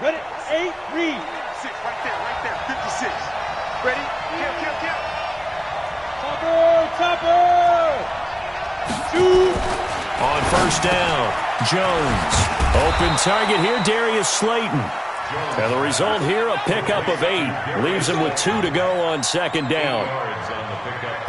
Cut it. 8, read. 6, right there, 56. Ready? Kill. Topper. Shoot. On first down, Jones. Open target here, Darius Slayton. And the result here, a pickup of 8. Leaves him with 2 to go on second down.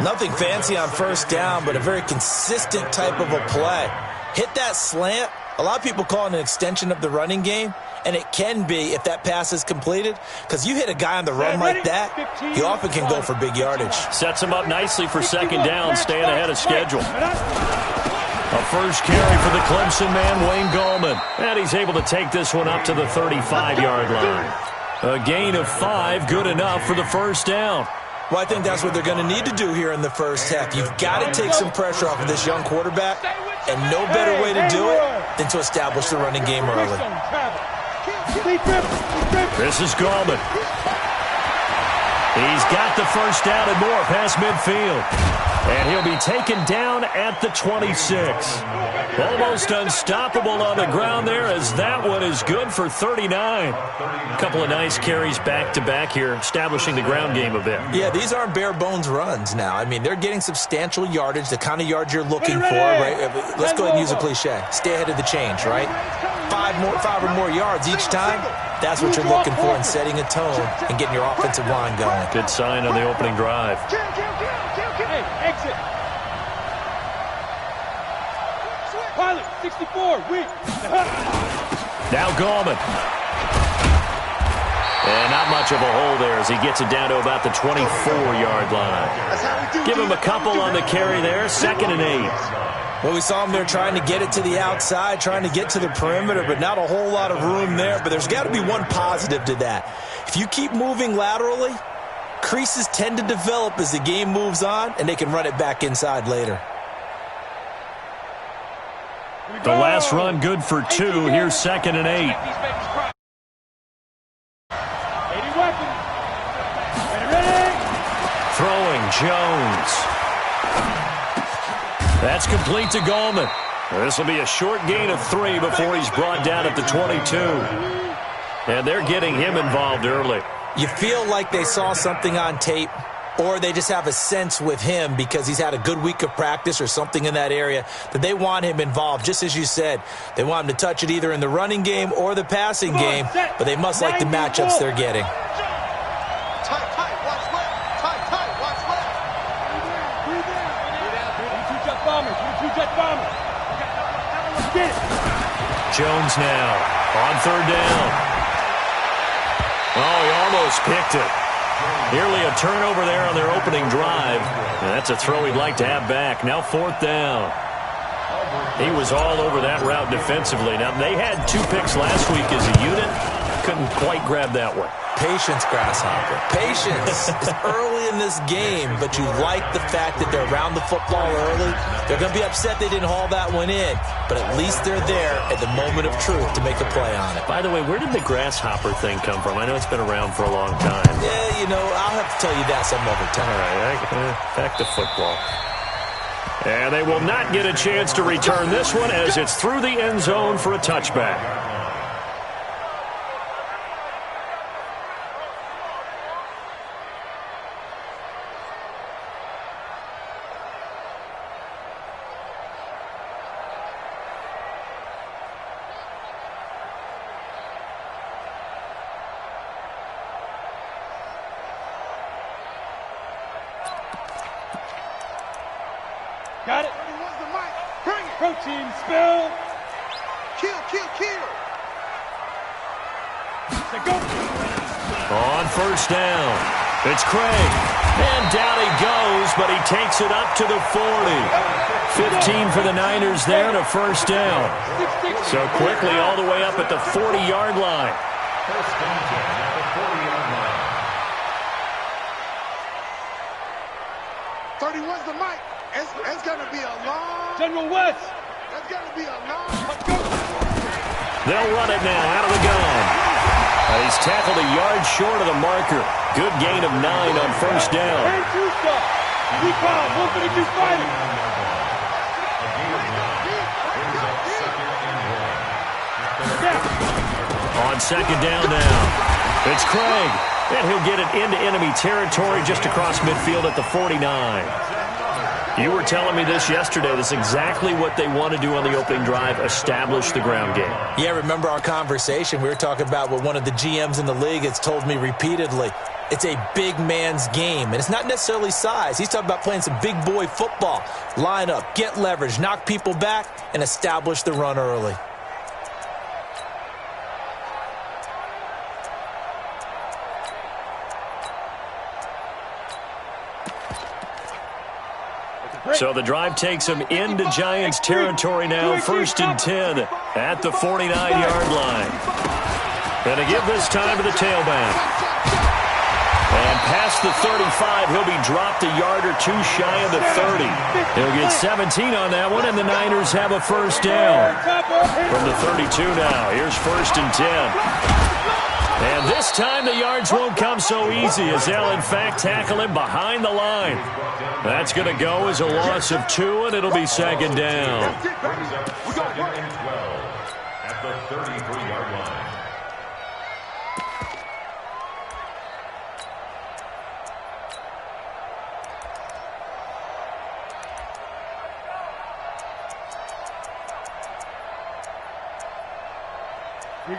Nothing fancy on first down, but a very consistent type of a play. Hit that slant. A lot of people call it an extension of the running game, and it can be if that pass is completed, because you hit a guy on the run like that, he often can go for big yardage. Sets him up nicely for second down, staying ahead of schedule. A first carry for the Clemson man, Wayne Gallman. And he's able to take this one up to the 35-yard line. A gain of 5, good enough for the first down. Well, I think that's what they're going to need to do here in the first half. You've got to take some pressure off of this young quarterback, and no better way to do it than to establish the running game early. This is Gallman. He's got the first down and more past midfield. And he'll be taken down at the 26. Almost unstoppable on the ground there, as that one is good for 39. A couple of nice carries back-to-back here, establishing the ground game a bit. Yeah, these aren't bare-bones runs now. I mean, they're getting substantial yardage, the kind of yards you're looking for, right? Let's go ahead and use a cliche. Stay ahead of the change, right? 5 or more yards each time. That's what you're looking for in setting a tone and getting your offensive line going. Good sign on the opening drive. Hey, exit. Pilot, 64, weak. Now Gallman. And not much of a hole there as he gets it down to about the 24-yard line. Give him a couple on the carry there, 2nd and 8. Well, we saw him there trying to get it to the outside, trying to get to the perimeter, but not a whole lot of room there. But there's got to be one positive to that. If you keep moving laterally, creases tend to develop as the game moves on, and they can run it back inside later. The last run good for 2. Here's 2nd and 8. Throwing Jones. That's complete to Gallman. This will be a short gain of 3 before he's brought down at the 22. And they're getting him involved early. You feel like they saw something on tape, or they just have a sense with him because he's had a good week of practice or something in that area that they want him involved. Just as you said, they want him to touch it either in the running game or the passing game, but they must like the matchups they're getting. Jones now on 3rd down. Oh, he almost picked it. Nearly a turnover there on their opening drive. And that's a throw he'd like to have back. Now 4th down. He was all over that route defensively. Now, they had 2 picks last week as a unit. Couldn't quite grab that one. Patience, Grasshopper. Patience is early in this game, but you like the fact that they're around the football early. They're going to be upset they didn't haul that one in, but at least they're there at the moment of truth to make a play on it. By the way, where did the grasshopper thing come from? I know it's been around for a long time. Yeah, you know, I'll have to tell you that some other time. All right, back to football. And they will not get a chance to return this one as it's through the end zone for a touchback. Got it. Protein spill. Kill. Go. On first down, it's Craig. And down he goes, but he takes it up to the 40. 15 for the Niners there and a first down. So quickly all the way up at the 40-yard line. First down at the 40-yard line. 31's the mic. It's going to be a long... General West. It's going to be a long... They'll run it now out of the gun. He's tackled a yard short of the marker. Good gain of 9 on first down. And 2-star. Recon, 152 fighting. On second down now, it's Craig. And he'll get it into enemy territory just across midfield at the 49. You were telling me this yesterday. This is exactly what they want to do on the opening drive, establish the ground game. Yeah, remember our conversation? We were talking about what one of the GMs in the league has told me repeatedly. It's a big man's game, and it's not necessarily size. He's talking about playing some big boy football. Line up, get leverage, knock people back, and establish the run early. So the drive takes him into Giants territory now, 1st and 10 at the 49-yard line. And to give this time to the tailback. And past the 35, he'll be dropped a yard or two shy of the 30. He'll get 17 on that one, and the Niners have a first down. From the 32 now, here's 1st and 10. And this time the yards won't come so easy as they'll, in fact, tackle him behind the line. That's going to go as a loss of 2, and it'll be second down. Second and 12 at the 33-yard line.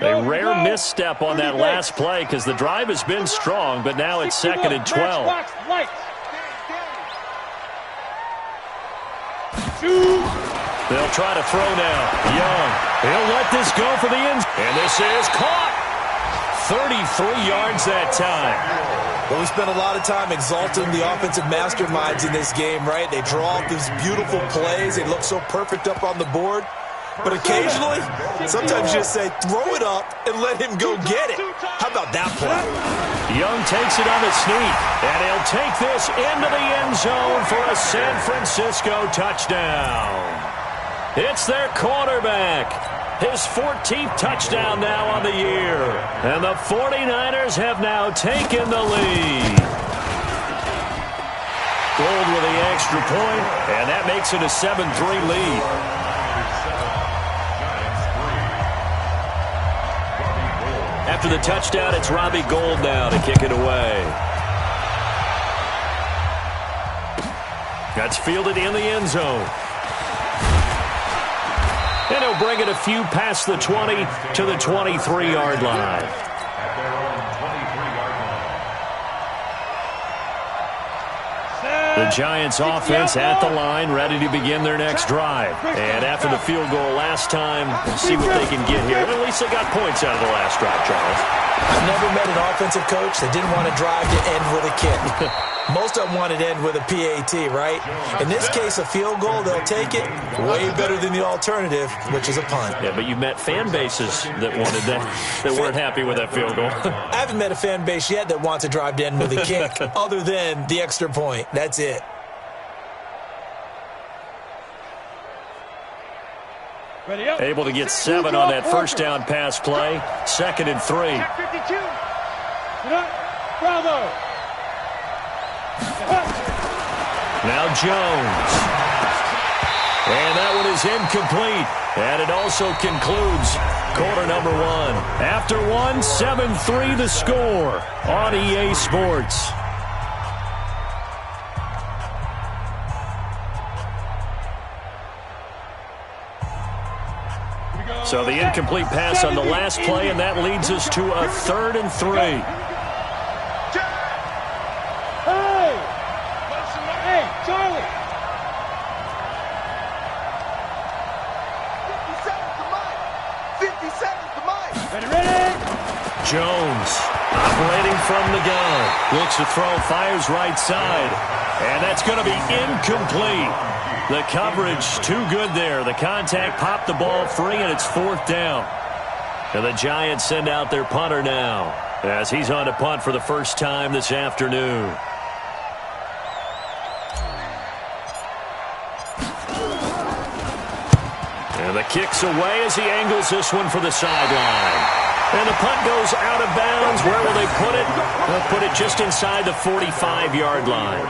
A rare misstep on that last play because the drive has been strong, but now it's 2nd and 12. They'll try to throw now. Young. He'll let this go for the end. And this is caught. 33 yards that time. Well, we spent a lot of time exalting the offensive masterminds in this game, right? They draw up these beautiful plays. They look so perfect up on the board. But occasionally, sometimes you just say, throw it up and let him go get it. How about that play? Young takes it on the sneak, and he'll take this into the end zone for a San Francisco touchdown. It's their quarterback. His 14th touchdown now on the year. And the 49ers have now taken the lead. Gold with the extra point, and that makes it a 7-3 lead. After the touchdown, it's Robbie Gould now to kick it away. That's fielded in the end zone. And he'll bring it a few past the 20 to the 23-yard line. At their own 23-yard line. The Giants offense at the line, ready to begin their next drive. And after the field goal last time, we'll see what they can get here. At least they got points out of the last drive, Charles. I've never met an offensive coach that didn't want to drive to end with a kick. Most of them wanted to end with a PAT, right? In this case, a field goal, they'll take it. Way better than the alternative, which is a punt. Yeah, but you've met fan bases that wanted that weren't happy with that field goal. I haven't met a fan base yet that wants to drive to end with a kick, other than the extra point. That's it. Able to get 7 on that first down pass play. 2nd and 3. Bravo. Now Jones. And that one is incomplete. And it also concludes quarter number 1. After 1, 7-3 the score on EA Sports. So the incomplete pass on the last play, and that leads us to a 3rd and 3. Hey, Charlie. 50 seconds to mine. Ready? Jones operating from the gun. Looks to throw, fires right side. And that's going to be incomplete. The coverage too good there. The contact popped the ball free, and it's 4th down. And the Giants send out their punter now as he's on to punt for the first time this afternoon. And the kick's away as he angles this one for the sideline. And the punt goes out of bounds. Where will they put it? They'll put it just inside the 45-yard line.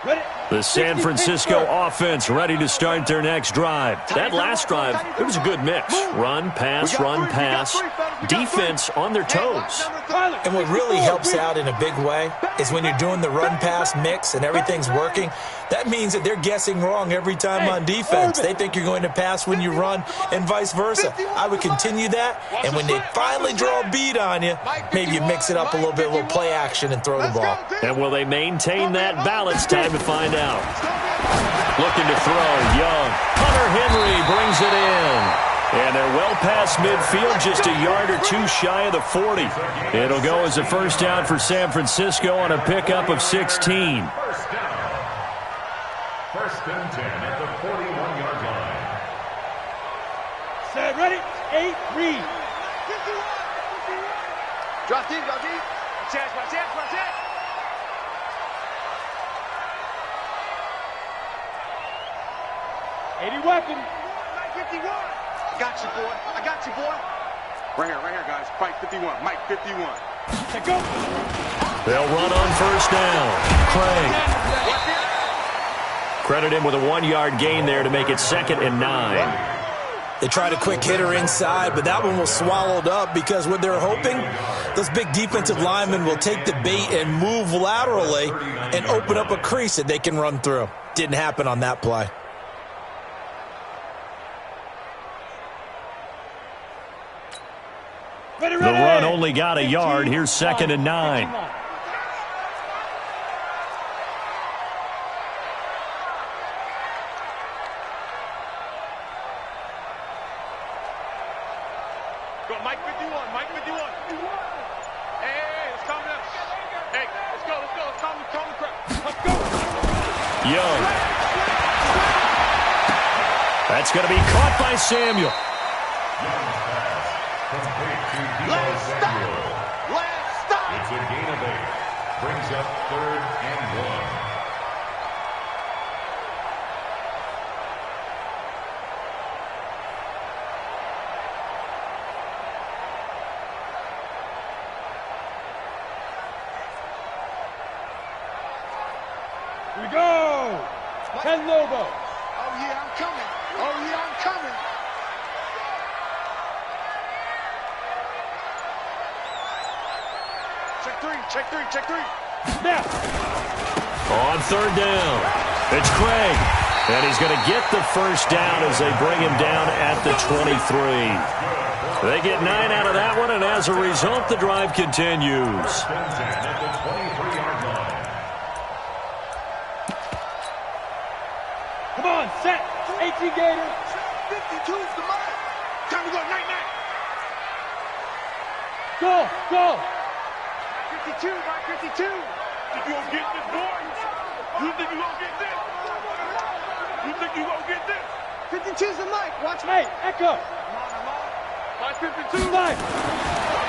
Ready? The San Francisco offense ready to start their next drive. That last drive, it was a good mix. Run, pass, defense on their toes. And what really helps out in a big way is when you're doing the run-pass mix and everything's working, that means that they're guessing wrong every time on defense. They think you're going to pass when you run and vice versa. I would continue that, and when they finally draw a beat on you, maybe you mix it up a little bit, play action, and throw the ball. And will they maintain that balance? Time to find out. Looking to throw, Young. Hunter Henry brings it in. And they're well past midfield, just a yard or two shy of the 40. It'll go as a first down for San Francisco on a pickup of 16. First and 10 at the 41-yard line. Set, ready, 8, read. Drop deep, drop deep. Watch it. 80 weapon. 51. I got you, boy. Right here, guys. Mike 51. Mike 51. Let go. They'll run on first down. Craig. Credit him with a 1-yard gain there to make it 2nd and 9. They tried a quick hitter inside, but that one was swallowed up because what they're hoping, those big defensive linemen will take the bait and move laterally and open up a crease that they can run through. Didn't happen on that play. Ready. The run only got a yard. Here's 2nd and 9. Go, Mike 51. Hey, let's calm down. Hey, let's go. Let's calm the crowd. Let's go. Young. That's going to be caught by Samuel. Let's stop. It's a gain of 8. Brings up 3rd and 1. Here we go. 10 Lobo. Oh, yeah, I'm coming. Check three. Now. On 3rd down, it's Craig. And he's going to get the first down as they bring him down at the 23. They get 9 out of that one, and as a result, the drive continues. At the 23-yard line. Come on, set. 18 Gator. 52's the mark. Time to go, night. Go. 52, Mike 52. Think you gonna get this, boy? You think you gonna get this? 52's the mic. Watch me. Hey, Echo. Mike 52. Live.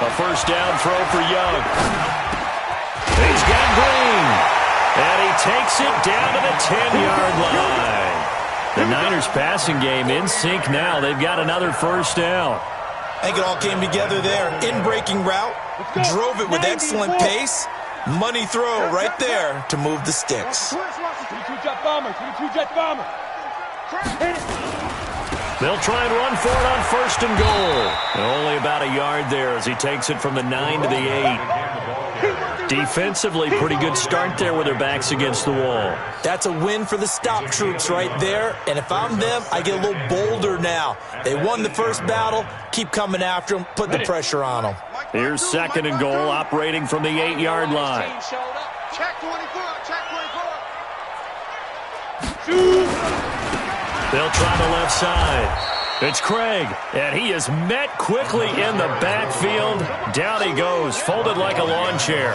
A first down throw for Young. He's got Green. And he takes it down to the 10-yard line. The Niners passing game in sync now. They've got another first down. I think it all came together there. In-breaking route, drove it with excellent pace. Money throw right there to move the sticks. 22 Jet Bomber. Hit it. They'll try and run for it on 1st and goal. And only about a yard there as he takes it from the 9 to the 8. Defensively, pretty good start there with their backs against the wall. That's a win for the stop troops right there. And if I'm them, I get a little bolder now. They won the first battle. Keep coming after them. Put the pressure on them. Here's 2nd and goal, operating from the 8-yard line. Check 24. They'll try the left side. It's Craig, and he is met quickly in the backfield. Down he goes, folded like a lawn chair.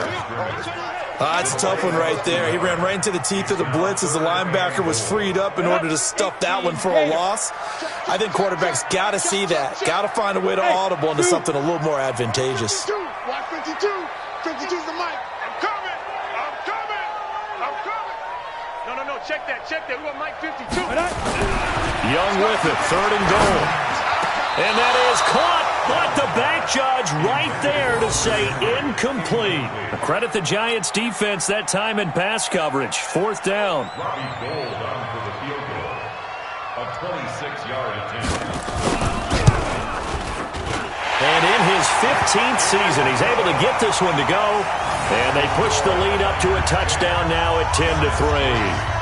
That's a tough one right there. He ran right into the teeth of the blitz as the linebacker was freed up in order to stuff that one for a loss. I think quarterbacks got to see that. Got to find a way to audible into something a little more advantageous. 52's the mic. I'm coming. No, check that. We want Mike 52. Young with it, 3rd and goal. And that is caught But the back judge right there to say incomplete. Credit the Giants' defense that time in pass coverage. 4th down. Robbie Gould on for the field goal. A 26-yard attempt. And in his 15th season, he's able to get this one to go. And they push the lead up to a touchdown now at 10-3.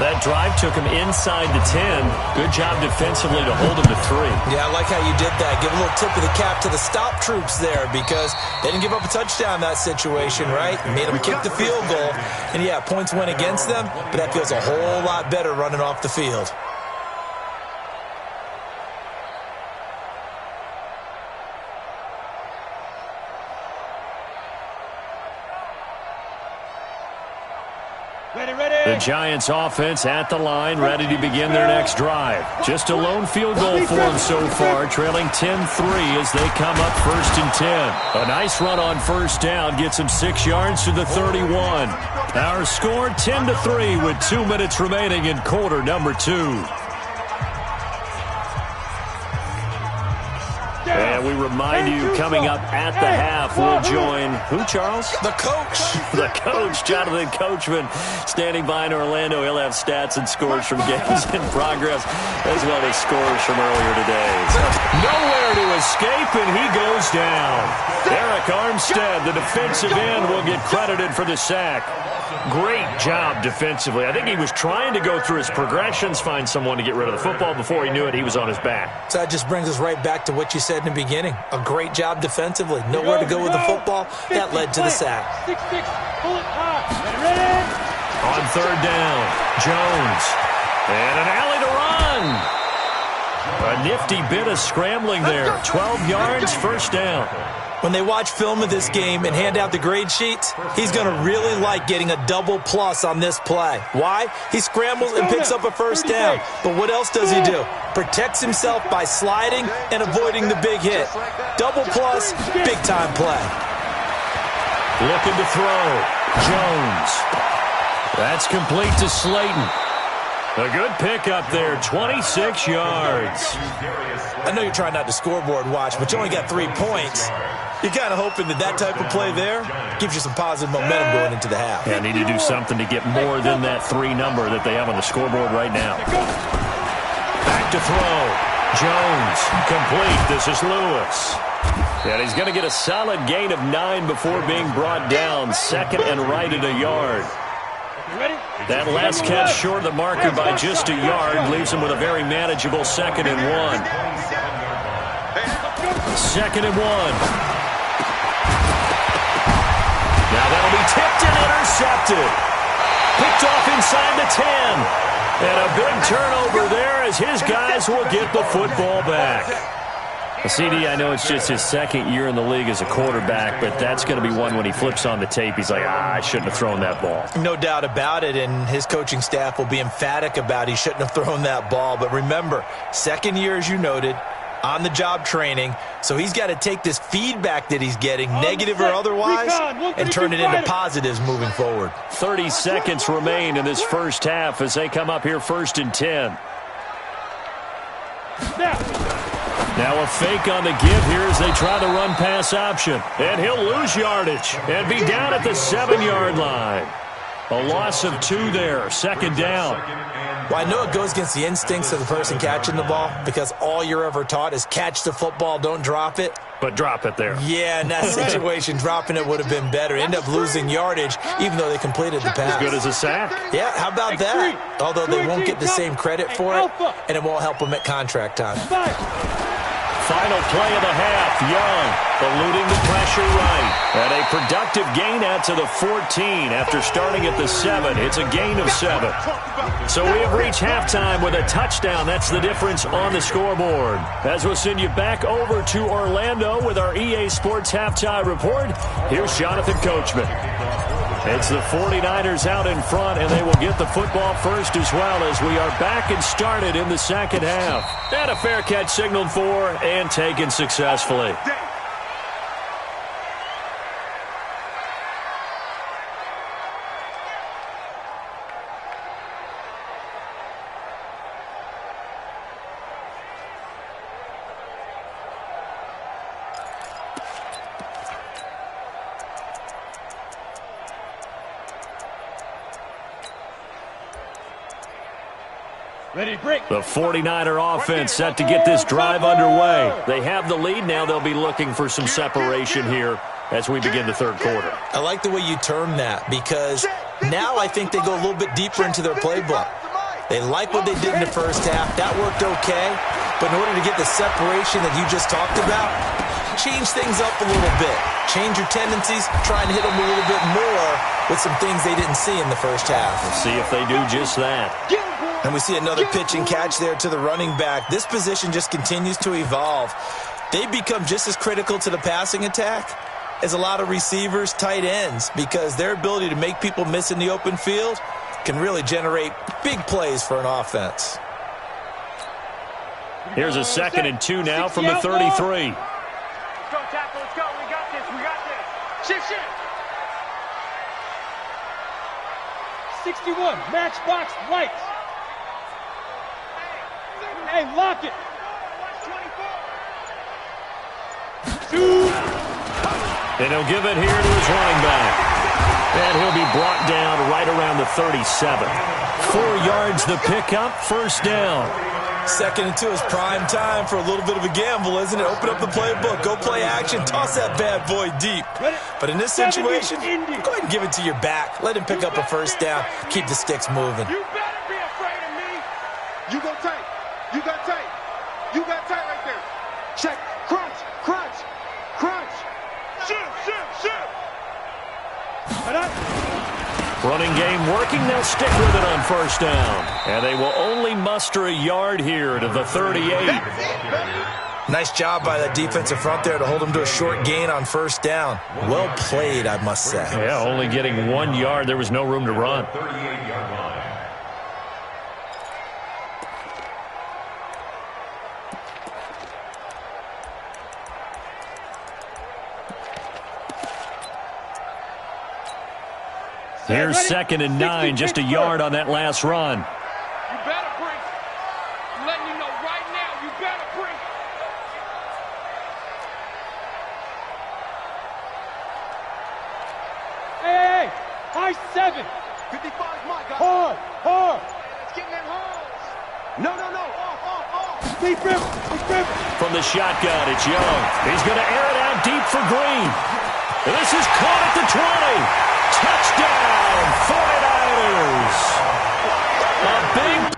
That drive took him inside the 10. Good job defensively to hold him to 3. Yeah, I like how you did that. Give a little tip of the cap to the stop troops there because they didn't give up a touchdown in that situation, right? Made them kick the field goal. And, yeah, points went against them, but that feels a whole lot better running off the field. The Giants offense at the line, ready to begin their next drive. Just a lone field goal for them so far, trailing 10-3 as they come up 1st and 10. A nice run on 1st down gets them 6 yards to the 31. Our score 10-3 with 2 minutes remaining in quarter number 2. And we remind you, coming up at the half, we'll join who, Charles? The coach. The coach, Jonathan Coachman, standing by in Orlando. He'll have stats and scores from games in progress, as well as scores from earlier today. Nowhere to escape, and he goes down. Eric Armstead, the defensive end, will get credited for the sack. Great job defensively. I think he was trying to go through his progressions, find someone to get rid of the football. Before he knew it, he was on his back. So that just brings us right back to what you said in the beginning. A great job defensively. Nowhere to go with the football. That led to the sack. 6-6, pull it high. Ready? On 3rd down, Jones. And an alley to run. A nifty bit of scrambling there. 12 yards, 1st down. When they watch film of this game and hand out the grade sheets, he's going to really like getting a double plus on this play. Why? He scrambles and picks up a 1st down. But what else does he do? Protects himself by sliding and avoiding the big hit. Double plus, big-time play. Looking to throw. Jones. That's complete to Slayton. A good pickup there, 26 yards. I know you're trying not to scoreboard watch, but you only got 3 points. You're kind of hoping that type of play there gives you some positive momentum going into the half. Yeah, need to do something to get more than that 3 number that they have on the scoreboard right now. Back to throw. Jones, complete. This is Lewis. And he's going to get a solid gain of 9 before being brought down. 2nd and right at a yard. That last catch short of the marker by just a yard leaves him with a very manageable 2nd and 1. 2nd and 1. Now that'll be tipped and intercepted. Picked off inside the 10. And a big turnover there as his guys will get the football back. CD, I know it's just his 2nd year in the league as a quarterback, but that's going to be one when he flips on the tape. He's like, I shouldn't have thrown that ball. No doubt about it, and his coaching staff will be emphatic about he shouldn't have thrown that ball. But remember, 2nd year, as you noted, on-the-job training, so he's got to take this feedback that he's getting, negative or otherwise, and turn it into positives moving forward. 30 seconds remain in this first half as they come up here 1st and 10. Now a fake on the give here as they try the run-pass option. And he'll lose yardage and be down at the 7-yard line. A loss of 2 there, 2nd down. Well, I know it goes against the instincts of the person catching the ball because all you're ever taught is catch the football, don't drop it. But drop it there. Yeah, in that situation, dropping it would have been better. End up losing yardage even though they completed the pass. As good as a sack. Yeah, how about that? Although they won't get the same credit for it, and it won't help them at contract time. Final play of the half. Young eluding the pressure right. And a productive gain out to the 14 after starting at the 7. It's a gain of 7. So we have reached halftime with a touchdown. That's the difference on the scoreboard. As we'll send you back over to Orlando with our EA Sports Halftime Report, here's Jonathan Coachman. It's the 49ers out in front, and they will get the football first as well as we are back and started in the 2nd half. And a fair catch signaled for and taken successfully. Ready, break. The 49er offense set to get this drive underway. They have the lead. Now they'll be looking for some separation here as we begin the third quarter. I like the way you term that because now I think they go a little bit deeper into their playbook. They like what they did in the first half. That worked okay. But in order to get the separation that you just talked about, change things up a little bit. Change your tendencies. Try and hit them a little bit more with some things they didn't see in the first half. We'll see if they do just that. And we see another pitch and catch there to the running back. This position just continues to evolve. They become just as critical to the passing attack as a lot of receivers, tight ends, because their ability to make people miss in the open field can really generate big plays for an offense. Here's a 2nd and 2 now from the 33. Let's go, tackle. Let's go. We got this. We got this. Shift, shift. 61, matchbox lights. Hey, lock it. Shoot. And he'll give it here to his running back. And he'll be brought down right around the 37. 4 yards the pickup, first down. 2nd and 2 is prime time for a little bit of a gamble, isn't it? Open up the playbook, go play action, toss that bad boy deep. But in this situation, go ahead and give it to your back. Let him pick up a first down, keep the sticks moving. You better be afraid of me. You go tight. You got tight. You got tight right there. Check. Crunch. Crunch. Crunch. Shoot. Shoot. Shoot. Running game working. They'll stick with it on first down. And they will only muster a yard here to the 38. Nice job by that defensive front there to hold them to a short gain on first down. Well played, I must say. Yeah, only getting 1 yard. There was no room to run. 38-yard line. Here's 2nd and 9, just a yard on that last run. You better bring. I'm letting you know right now. You better bring. Hey, high 7. 55, my guy. Hard, hard. It's getting in holes. No. Off. Deep rim, deep rim. From the shotgun, it's Young. He's going to air it out deep for Green. And this is caught at the 20. Touchdown, 49ers. A big...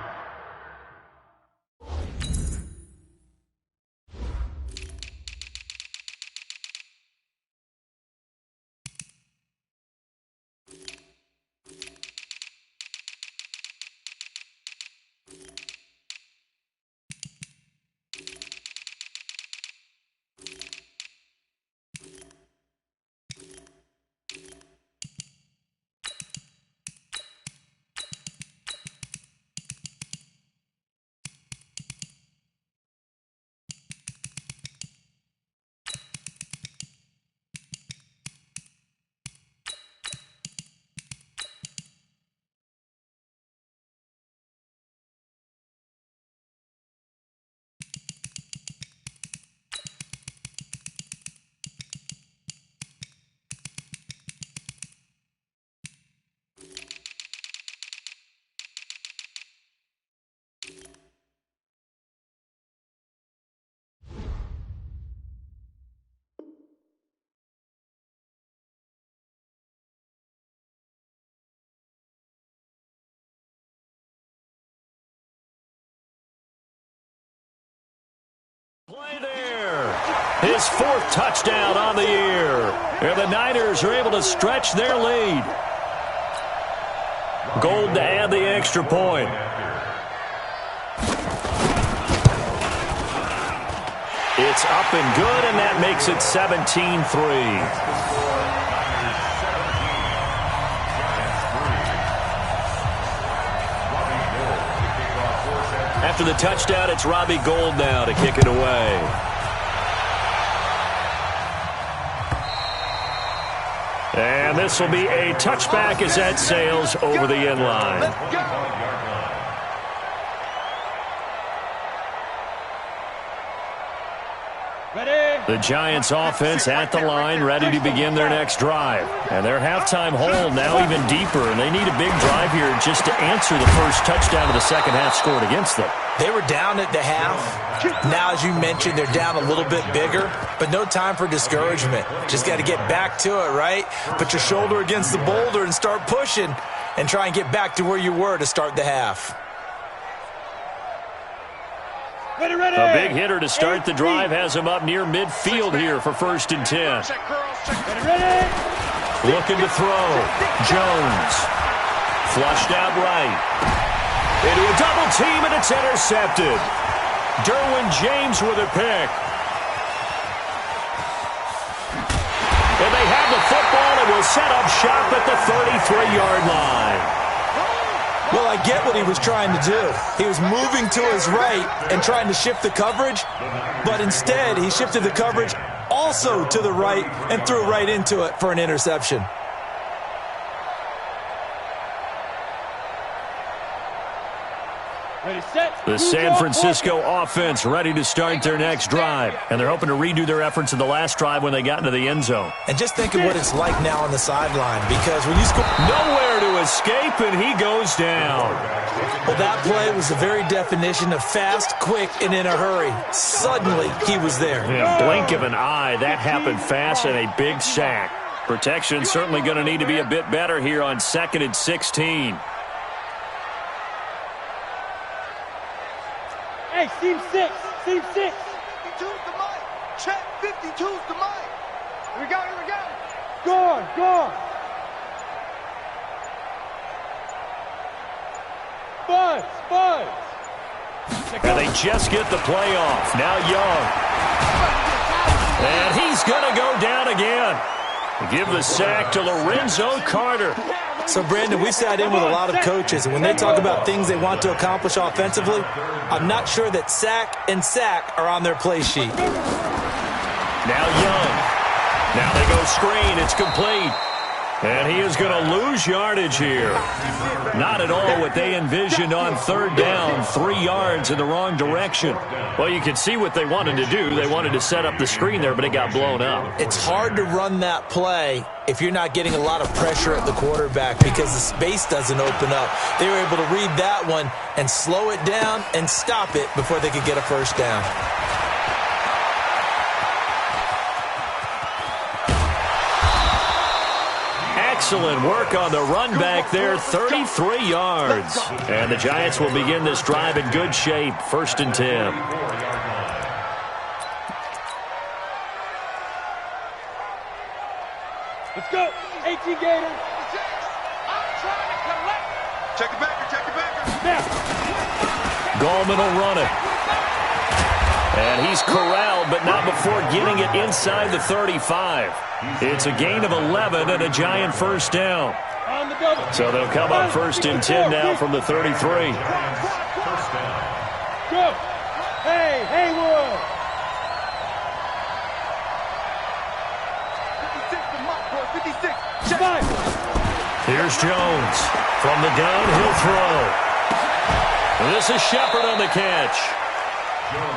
Play there. His 4th touchdown on the year. And the Niners are able to stretch their lead. Gold to add the extra point. It's up and good, and that makes it 17-3. After the touchdown, it's Robbie Gould now to kick it away. And this will be a touchback as that sails over the end line. Ready? The Giants offense at the line, ready to begin their next drive. And their halftime hole now even deeper, and they need a big drive here just to answer the first touchdown of the second half scored against them. They were down at the half. Now, as you mentioned, they're down a little bit bigger, but no time for discouragement. Just got to get back to it, right? Put your shoulder against the boulder and start pushing and try and get back to where you were to start the half. Ready, ready. A big hitter to start the drive has him up near midfield here for 1st and 10. Ready, ready. Looking to throw. Jones. Flushed out right. Into a double team, and it's intercepted. Derwin James with a pick. And they have the football and will set up shop at the 33-yard line. Well, I get what he was trying to do. He was moving to his right and trying to shift the coverage, but instead he shifted the coverage also to the right and threw right into it for an interception. Ready, set. The San Francisco offense ready to start their next drive, and they're hoping to redo their efforts in the last drive when they got into the end zone. And just think of what it's like now on the sideline, because when you score... Nowhere to escape, and he goes down. Well, that play was the very definition of fast, quick, and in a hurry. Suddenly, he was there. Yeah, blink of an eye, that happened fast, and a big sack. Protection certainly going to need to be a bit better here on 2nd and 16. Hey, seam 6. Seam 6. 52's the mic. Check. 52's the mic. Here we go. Here we go. Gone, gone. Buzz, buzz. And they just get the play off. Now Young. And he's going to go down again. Give the sack to Lorenzo Carter. So, Brandon, we've sat in with a lot of coaches, and when they talk about things they want to accomplish offensively, I'm not sure that sack and sack are on their play sheet. Now Young. Now they go screen. It's complete. And he is going to lose yardage here. Not at all what they envisioned on 3rd down. 3 yards in the wrong direction. Well, you can see what they wanted to do. They wanted to set up the screen there, but it got blown up. It's hard to run that play if you're not getting a lot of pressure at the quarterback because the space doesn't open up. They were able to read that one and slow it down and stop it before they could get a 1st down. Excellent work on the run back there, 33 yards. And the Giants will begin this drive in good shape, 1st and 10. Let's go. 18 Gator. I'm trying to collect. Check it back. Check it back. Now. Gallman will run it. And he's corralled, but not before getting it inside the 35. It's a gain of 11 and a Giant 1st down. On the double. So they'll come up 1st and 10 now from the 33. Go. Hey, Haywood. 56 the mic, boy. 56. Check. Five. Here's Jones from the downhill throw. And this is Shepard on the catch.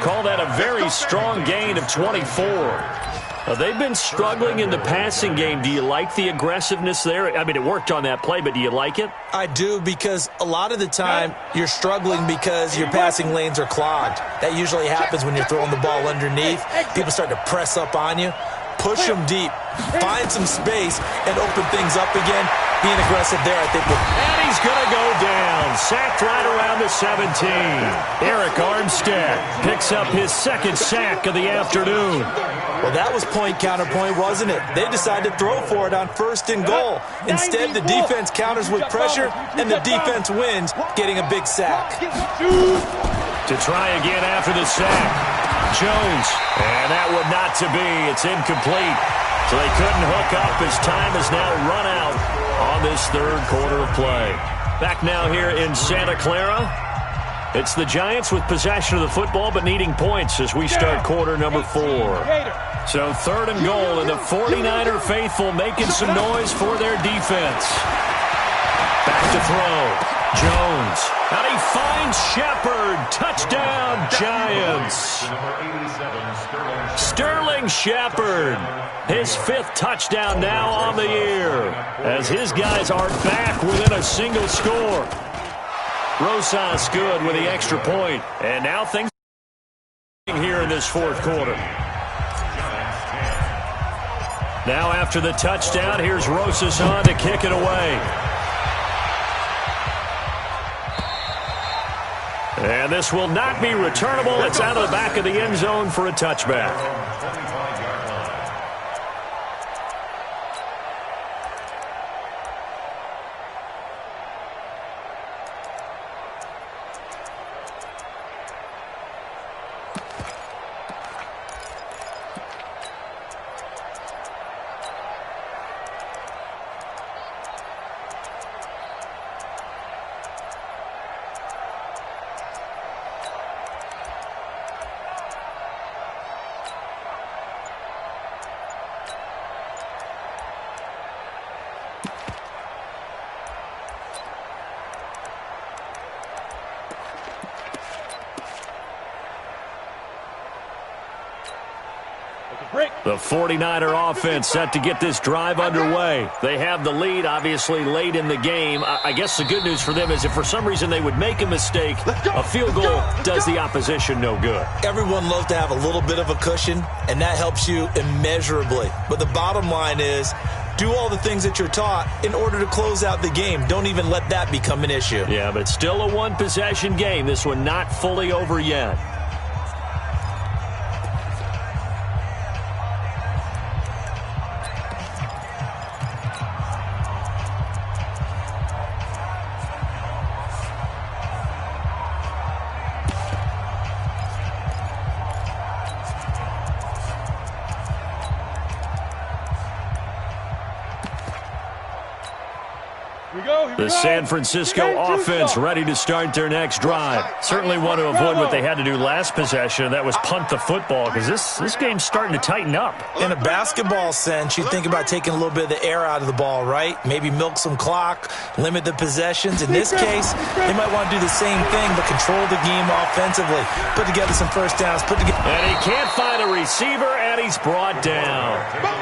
Call that a very strong gain of 24. They've been struggling in the passing game. Do you like the aggressiveness there? I mean, it worked on that play, but do you like it? I do, because a lot of the time you're struggling because your passing lanes are clogged. That usually happens when you're throwing the ball underneath. People start to press up on you. Push them deep. Find some space and open things up again. Being aggressive there, I think. And he's going to go down. Sacked right around the 17. Eric Armstead picks up his 2nd sack of the afternoon. Well, that was point counterpoint, wasn't it? They decided to throw for it on 1st and goal. Instead, the defense counters with pressure, and the defense wins, getting a big sack. To try again after the sack. Jones. And that would not to be. It's incomplete. So they couldn't hook up as time has now run out on this 3rd quarter of play. Back now here in Santa Clara. It's the Giants with possession of the football but needing points as we start quarter number 4. So 3rd and goal, and the 49er faithful making some noise for their defense. Back to throw. Jones. And he finds Shepard. Touchdown, Giants. Sterling Shepard. His 5th touchdown now on the year, as his guys are back within a single score. Rosas good with the extra point. And now things here in this 4th quarter. Now after the touchdown, here's Rosas on to kick it away. And this will not be returnable. It's out of the back of the end zone for a touchback. The 49er offense set to get this drive underway. They have the lead, obviously, late in the game. I guess the good news for them is if for some reason they would make a mistake, a field goal does the opposition no good. Everyone loves to have a little bit of a cushion, and that helps you immeasurably. But the bottom line is, do all the things that you're taught in order to close out the game. Don't even let that become an issue. Yeah, but still a one-possession game. This one not fully over yet. The San Francisco offense ready to start their next drive. Certainly want to avoid what they had to do last possession. That was punt the football, because this game's starting to tighten up. In a basketball sense, you think about taking a little bit of the air out of the ball, right? Maybe milk some clock, limit the possessions. In this case, they might want to do the same thing, but control the game offensively. Put together some first downs. And he can't find a receiver, and he's brought down.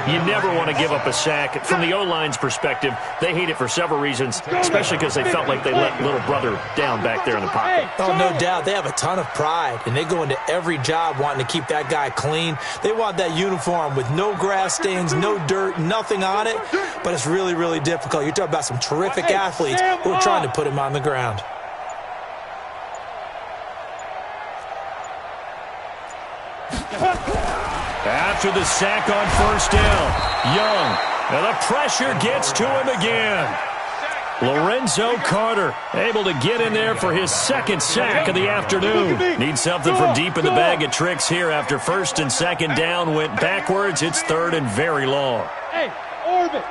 You never want to give up a sack. From the O-line's perspective, they hate it for several reasons, especially because they felt like they let little brother down back there in the pocket. Oh, no doubt. They have a ton of pride, and they go into every job wanting to keep that guy clean. They want that uniform with no grass stains, no dirt, nothing on it, but it's really, really difficult. You're talking about some terrific athletes who are trying to put him on the ground. After the sack on first down, Young, and the pressure gets to him again. Lorenzo Carter able to get in there for his 2nd sack of the afternoon. Needs something from deep in the bag of tricks here after 1st and 2nd down went backwards. It's 3rd and very long. Hey, orbit.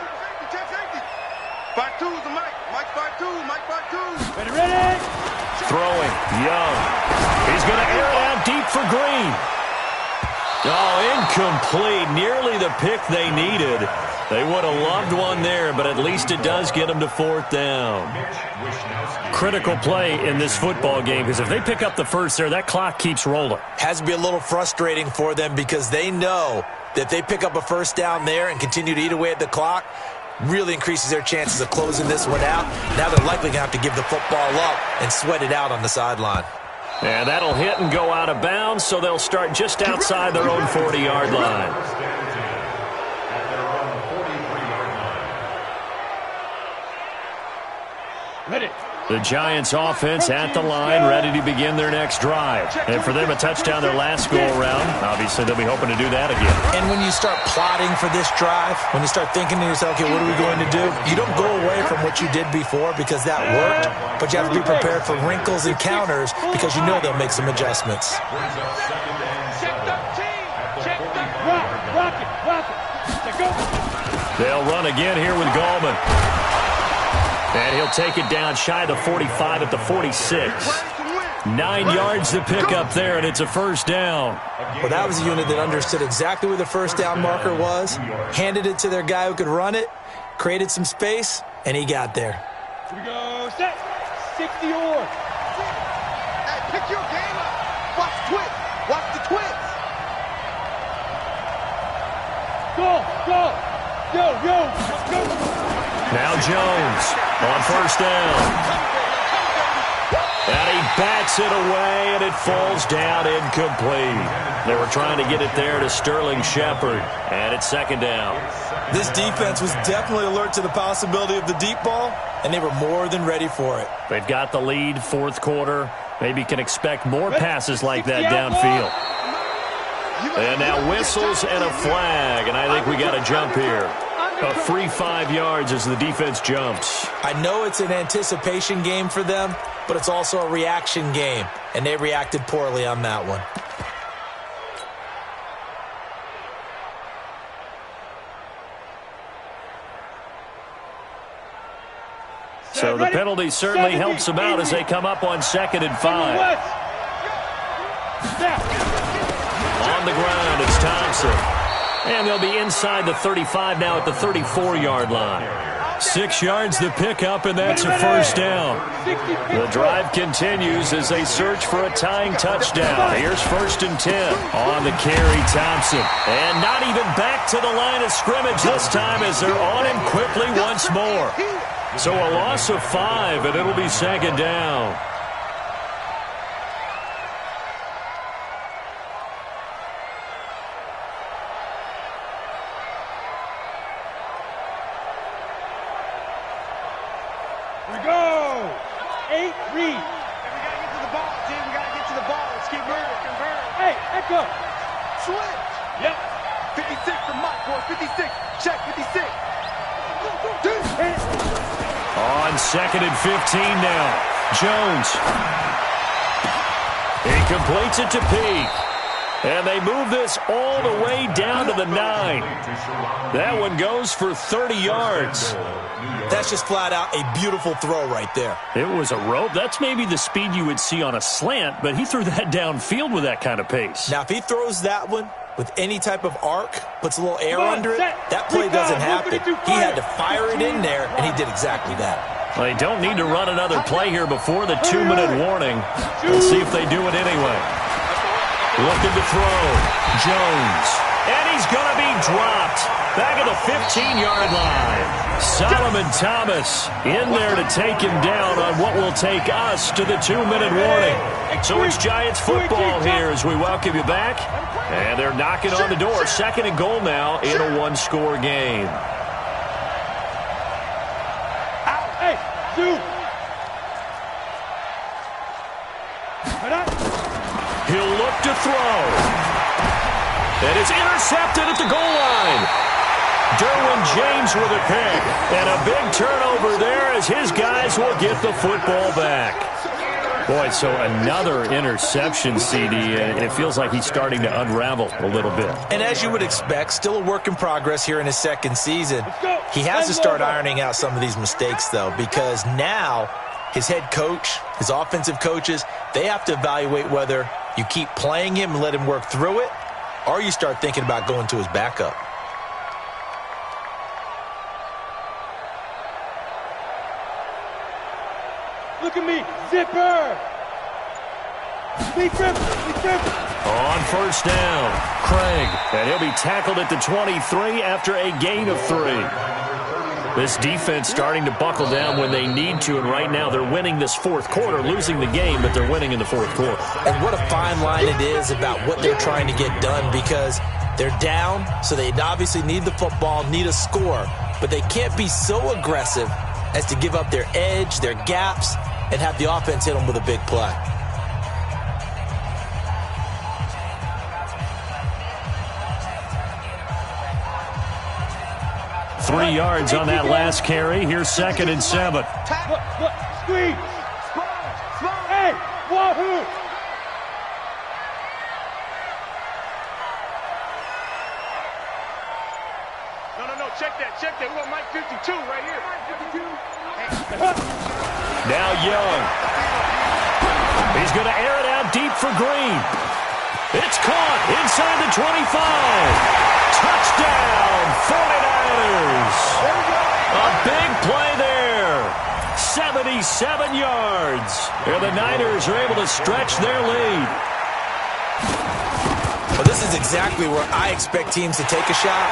Back two, the Mike. Mike back two. Mike back two. Ready? Throwing, Young. He's going to air it out deep for Green. Oh, incomplete. Nearly the pick they needed. They would have loved one there, but at least it does get them to 4th down. Critical play in this football game, because if they pick up the first there, that clock keeps rolling. Has to be a little frustrating for them because they know that if they pick up a first down there and continue to eat away at the clock, really increases their chances of closing this one out. Now they're likely going to have to give the football up and sweat it out on the sideline. And that'll hit and go out of bounds, so they'll start just outside their own 40-yard line. Ready. The Giants offense at the line, ready to begin their next drive. And for them, a touchdown their last go-around. Obviously, they'll be hoping to do that again. And when you start plotting for this drive, when you start thinking to yourself, okay, what are we going to do? You don't go away from what you did before because that worked, but you have to be prepared for wrinkles and counters because you know they'll make some adjustments. Rock it. Go. They'll run again here with Gallman. And he'll take it down shy of the 45 at the 46. 9 yards to pick up there, and it's a first down. Well, that was a unit that understood exactly where the first down marker was, handed it to their guy who could run it, created some space, and he got there. Here we go. Set. 60 or. Hey, pick your game up. Watch twits. Watch the twits. Go, go. Yo, go. Now Jones on first down. And he bats it away, and it falls down incomplete. They were trying to get it there to Sterling Shepard, and it's second down. This defense was definitely alert to the possibility of the deep ball, and they were more than ready for it. They've got the lead, fourth quarter. Maybe can expect more passes like that downfield. And now whistles and a flag, and I think we got a jump here. A free 5 yards as the defense jumps. I know it's an anticipation game for them, but it's also a reaction game, and they reacted poorly on that one. So the penalty certainly helps them out as they come up on 2nd and 5. On the ground, it's Thompson. And they'll be inside the 35 now at the 34-yard line. 6 yards the pickup, and that's a first down. The drive continues as they search for a tying touchdown. Here's 1st and 10 on the carry, Thompson. And not even back to the line of scrimmage this time as they're on him quickly once more. So a loss of 5, and it'll be second down. We go. 8 read. We gotta get to the ball, team. We gotta get to the ball. Let's keep moving. Convert. Hey, echo. Switch. Yep. 56 from Mike, boy. 56. Check 56. On 2nd and 15 now. Jones. He completes it to Peak. And they move this all the way down to the 9. That one goes for 30 yards. That's just flat out a beautiful throw right there. It was a rope. That's maybe the speed you would see on a slant, but he threw that downfield with that kind of pace. Now, if he throws that one with any type of arc, puts a little air under it, that play doesn't happen. He had to fire it in there, and he did exactly that. Well, they don't need to run another play here before the 2-minute warning. We'll see if they do it anyway. Looking to throw. Jones. And he's going to be dropped. Back at the 15-yard line. Solomon Thomas in there to take him down on what will take us to the 2-minute warning. So it's Giants football here as we welcome you back. And they're knocking on the door. 2nd and goal now in a 1-score game. Hey, dude. He'll look to throw. And it's intercepted at the goal line. Derwin James with a pick. And a big turnover there as his guys will get the football back. Boy, so another interception, CD, and it feels like he's starting to unravel a little bit. And as you would expect, still a work in progress here in his 2nd season. He has to start ironing out some of these mistakes, though, because now his head coach, his offensive coaches, they have to evaluate whether you keep playing him and let him work through it, or you start thinking about going to his backup. Look at me. Zipper. Be careful. On first down, Craig. And he'll be tackled at the 23 after a gain of 3. This defense starting to buckle down when they need to, and right now they're winning this fourth quarter, losing the game, but they're winning in the fourth quarter. And what a fine line it is about what they're trying to get done, because they're down, so they obviously need the football, need a score, but they can't be so aggressive as to give up their edge, their gaps, and have the offense hit them with a big play. Three yards on that last carry. Here's 2nd and 7. Look, squeeze. Hey, wahoo. No, check that. We want Mike 52 right here. Now Young. He's going to air it out deep for Green. It's caught inside the 25. Touchdown, 49ers. A big play there. 7 77 yards. And the Niners are able to stretch their lead. Well, this is exactly where I expect teams to take a shot.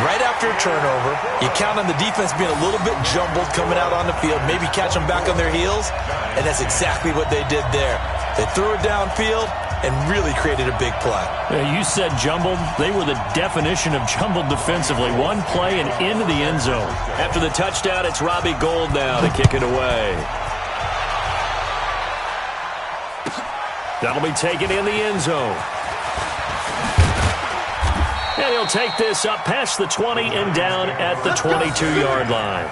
Right after a turnover, you count on the defense being a little bit jumbled coming out on the field, maybe catch them back on their heels, and that's exactly what they did there. They threw it downfield and really created a big play. Yeah, you said jumbled. They were the definition of jumbled defensively. One play and into the end zone. After the touchdown, it's Robbie Gould now to kick it away. That'll be taken in the end zone. And he'll take this up past the 20 and down at the 22-yard line.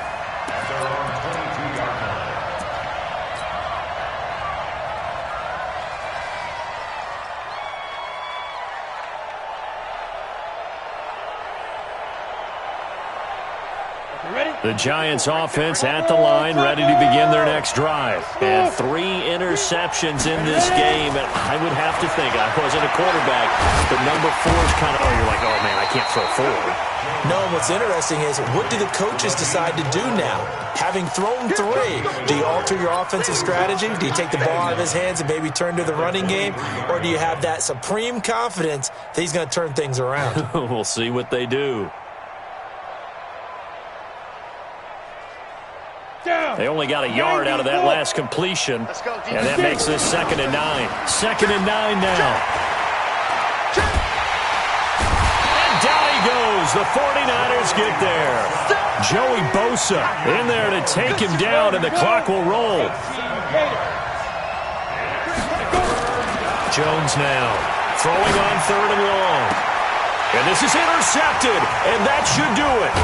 The Giants offense at the line, ready to begin their next drive. And 3 interceptions in this game. And I would have to think, I wasn't a quarterback, but number 4 is kind of, you're like, oh, man, I can't throw 4. No, what's interesting is, what do the coaches decide to do now? Having thrown 3, do you alter your offensive strategy? Do you take the ball out of his hands and maybe turn to the running game? Or do you have that supreme confidence that he's going to turn things around? We'll see what they do. They only got a yard out of that last completion, and that makes this 2nd and 9. 2nd and 9 now. And down he goes. The 49ers get there. Joey Bosa in there to take him down, and the clock will roll. Jones now throwing on 3rd and long. And this is intercepted, and that should do it.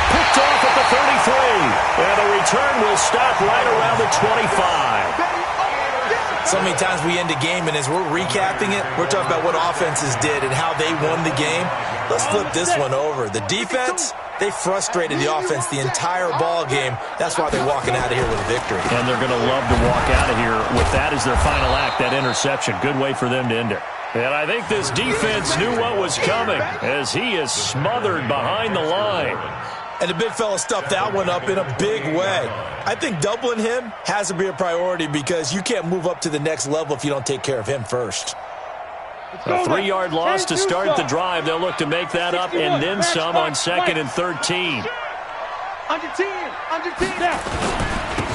Picked off at the 33, and the return will stop right around the 25. So many times we end a game, and as we're recapping it, we're talking about what offenses did and how they won the game. Let's flip this one over. The defense, they frustrated the offense the entire ball game. That's why they're walking out of here with a victory. And they're going to love to walk out of here with that as their final act, that interception. Good way for them to end it. And I think this defense knew what was coming as he is smothered behind the line. And the big fella stuffed that one up in a big way. I think doubling him has to be a priority because you can't move up to the next level if you don't take care of him first. A 3-yard loss to start the drive. They'll look to make that up and then some on 2nd and 13. Under 10.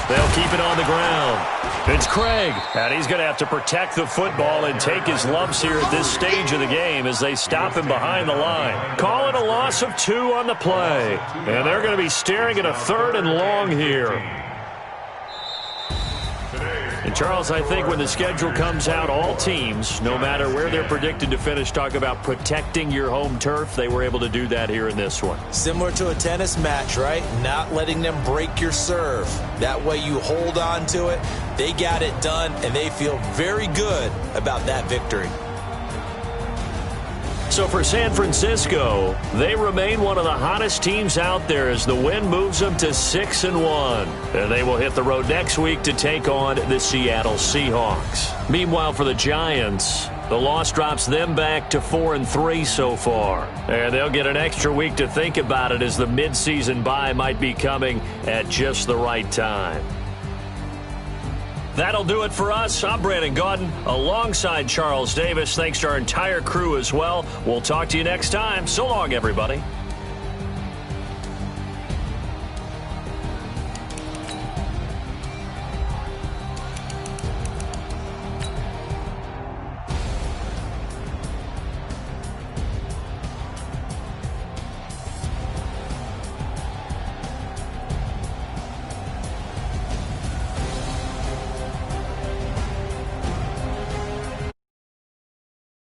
They'll keep it on the ground. It's Craig, and he's going to have to protect the football and take his lumps here at this stage of the game as they stop him behind the line. Call it a loss of 2 on the play, and they're going to be staring at a 3rd and long here. And, Charles, I think when the schedule comes out, all teams, no matter where they're predicted to finish, talk about protecting your home turf. They were able to do that here in this one. Similar to a tennis match, right? Not letting them break your serve. That way you hold on to it. They got it done, and they feel very good about that victory. So for San Francisco, they remain one of the hottest teams out there as the win moves them to 6-1. And they will hit the road next week to take on the Seattle Seahawks. Meanwhile, for the Giants, the loss drops them back to 4-3 so far. And they'll get an extra week to think about it as the midseason bye might be coming at just the right time. That'll do it for us. I'm Brandon Gaudin alongside Charles Davis. Thanks to our entire crew as well. We'll talk to you next time. So long, everybody.